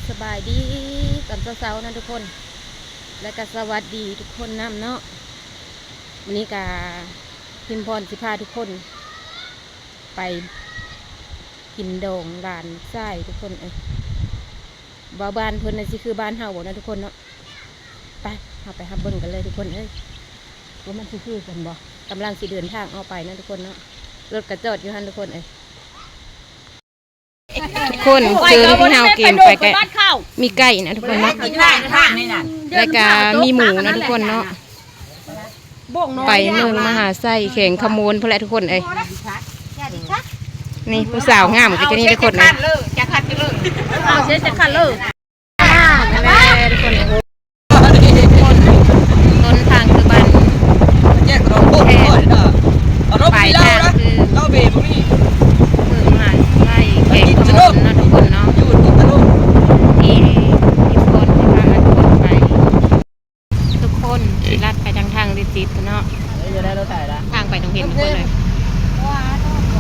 สบายดีตอนเช้าๆนะทุกคนและก็สวัสดีทุกคนน้ำเนาะวันนี้กาพิมพรสิพาทุกคนไปกินโด่งร้านไส้ทุกคนบ้านเพิ่นน่ะสิคือบ้านเฮาบ่นะทุกคนเนาะไปเราไปฮับเบิ้งกันเลยทุกคนว่ามันคือกันบ่กำลังสิเดินทางเอาไปนะทุกคนเนาะรถกระจอดอยู่หันทุกคนทุกคนคือที่เฮากินไปแกมีไก่นะทุกคนเนาะแล้วก็มีหมูนะทุกคนเนาะไปเมืองมหาไส้แข่งขโมนพอแล้วทุกคนนี่ผู้สาวงามก็จะนี่ทุกคนนะจะขัดกันเลยเอาเช็ดจะขัดเลยทุกคนต้นทางคือบ้านปลายทางคือเมืองมหาไส้แข่งขโมนนะทุกคนเนาะที่คนที่พาทุกคนไปทุกคนที่ลัดไปทางดิจิตเนาะทางไปตรงเห็นทุกคนเลย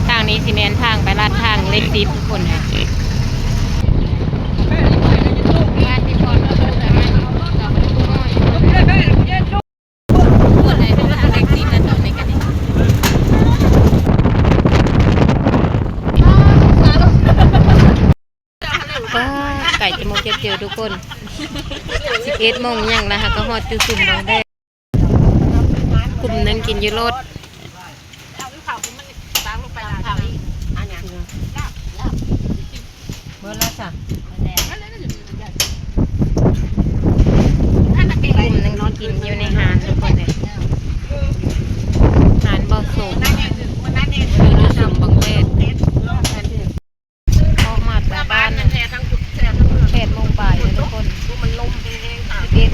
ทางนี้ซีเมนทางไปลาดทางเล็กดิบทุกคนเลยบ้านที่คนเราพูดแต่มันเราไม่ได้พูดน้อยพูดอะไรเป็นเรื่องเล็กดิบนะตอนนี้กันนี่ไก่จะมองเจอทุกคน11 โมงยังนะคะก็ฮอดจุดสุ่มบางแดดกลุ่มนึงกินยูโรดเมื่อแล้วจ้ะกลุ่มนึงนอนกินอยู่ในหาดทุกคนเลยหาดบ่อสูงอยู่จุดสุ่มบางแดดออกมาจากบ้าน8 โมงบ่ายทุกคน11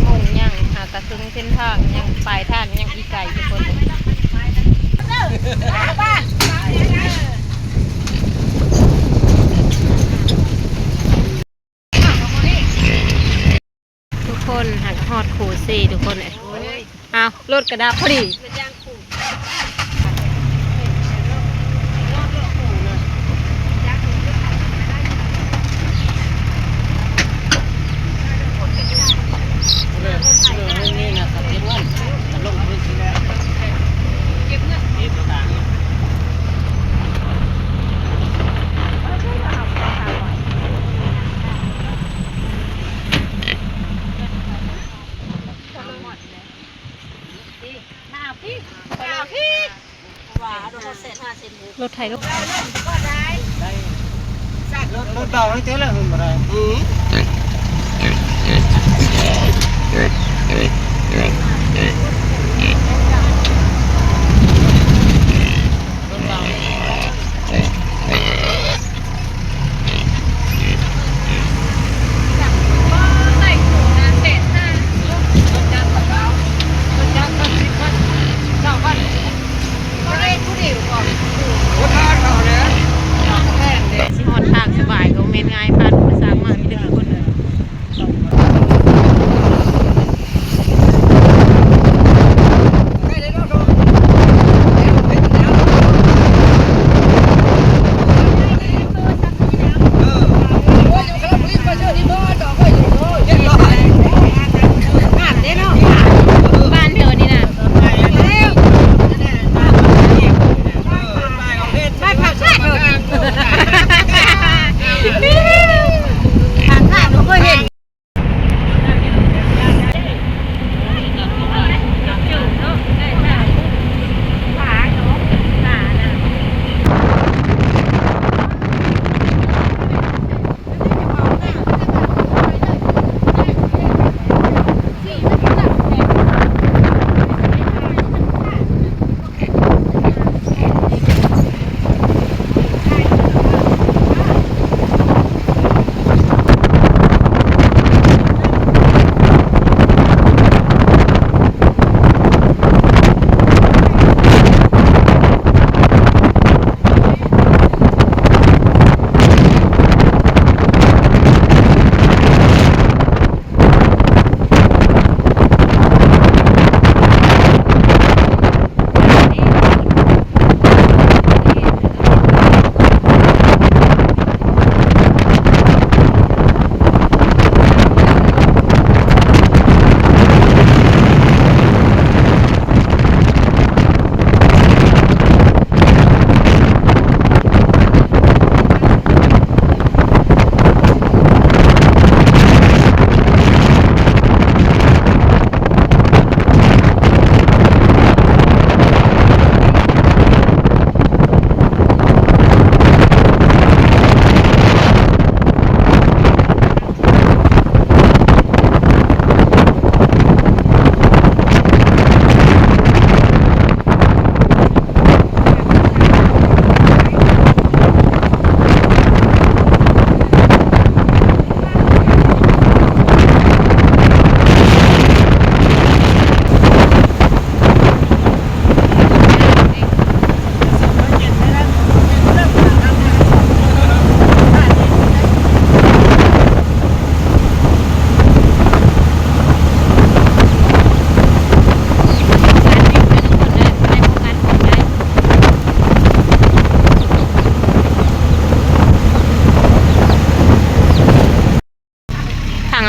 โมงยังหากระซึ่งเส้นทางยังปลายทางยังอีไก่ทุกคนทุกคนหักฮอดคูซี่ทุกคนเลยเอารถกระดาษพอดีรถไทยรถเบาๆเจ๊เลยหุ่นอะไร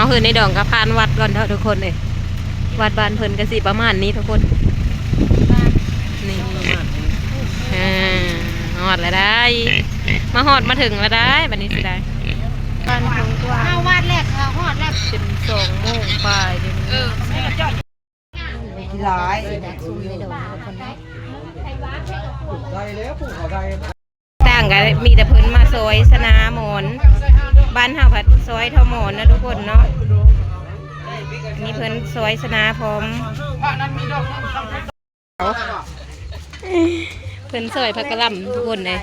เฮือนในดองกับพานวัดก่อนเถอะทุกคนเลยวัดบ้านเพิ่นก็สิประมาณนี้ทุกคนนี่ฮอดแล้วได้มาฮอดมาถึงแล้วได้บัดนี้สิได้บ้านของกว่า เอาวาดแรกค่ะฮอดแรก เป็น2 โมงปลายเดี๋ยวนี้ หลาย ต่างกันมีแต่เพิ่นมาซอยสนาหมอนบ้านเฮาผัดซอยเท่าหมอนนะทุกคนเนาะนี่เพิ่นซอยสนาพร้อมเพิ่นซอยผักกะหล่ำทุกคนเลย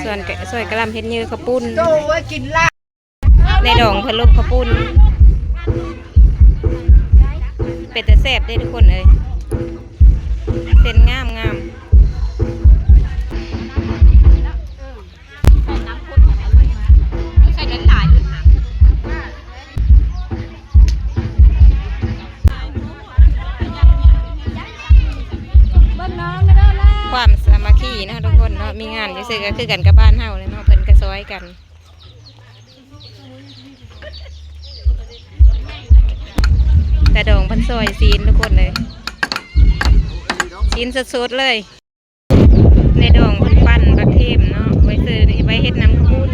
ส่วนซอยกะหล่ำเฮ็ดยือข้าวปุ้น โตไว้กินลาบ ในดองเพิ่นลูกข้าวปุ้นเป็ดแต่แซ่บได้ทุกคนเลยเส้นงามงามความสามัคคีนะทุกคนเนาะมีงานอยู่ซื่อก็คือกันกับบ้านเฮาเลยเนาะเพิ่นก็ซอยกันแต่ดองเพิ่นซอยซีนทุกคนเลยซีนสดๆเลยในดองเพิ่นปั้นบักเทมเนาะไว้ซื้อไว้เฮ็ดน้ำข้าวปุ้น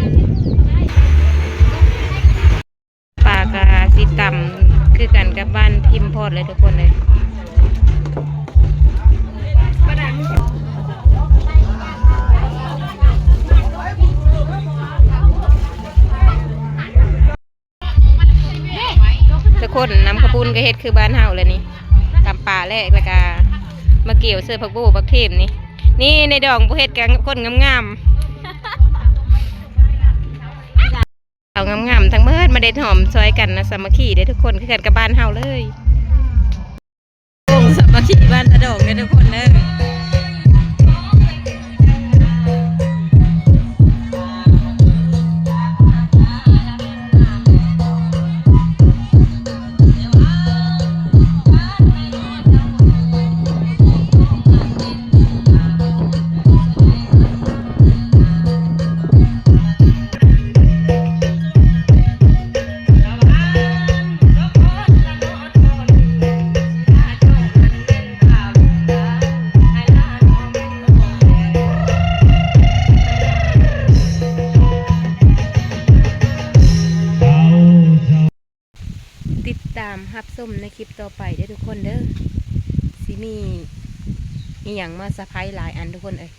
ปลากะสิต่ำคือกันกับบ้านพิมพ์พอดเลยทุกคนเลยทุกคนน้ำข้าวปุ้นก็เฮ็ดคือบ้านเฮาเลยนี่ตำป่าแรกแล้วก็มาเกี่ยวเสื้อผักบูผักเทมนี่นี่ในดองผู้เฮ็ดกันคนงามๆเอางามๆทั้งเมื่อมาเด็ดหอมซอยกันนะสามัคคีได้ทุกคนคือกันกับบ้านเฮาเลยวงสามัคคีบ้านตะดองได้ทุกคนเลยติดตามรับชมในคลิปต่อไปได้ทุกคนเด้อสิมีอีหยังมาเซอร์ไพรส์หลายอันทุกคนเอ้ย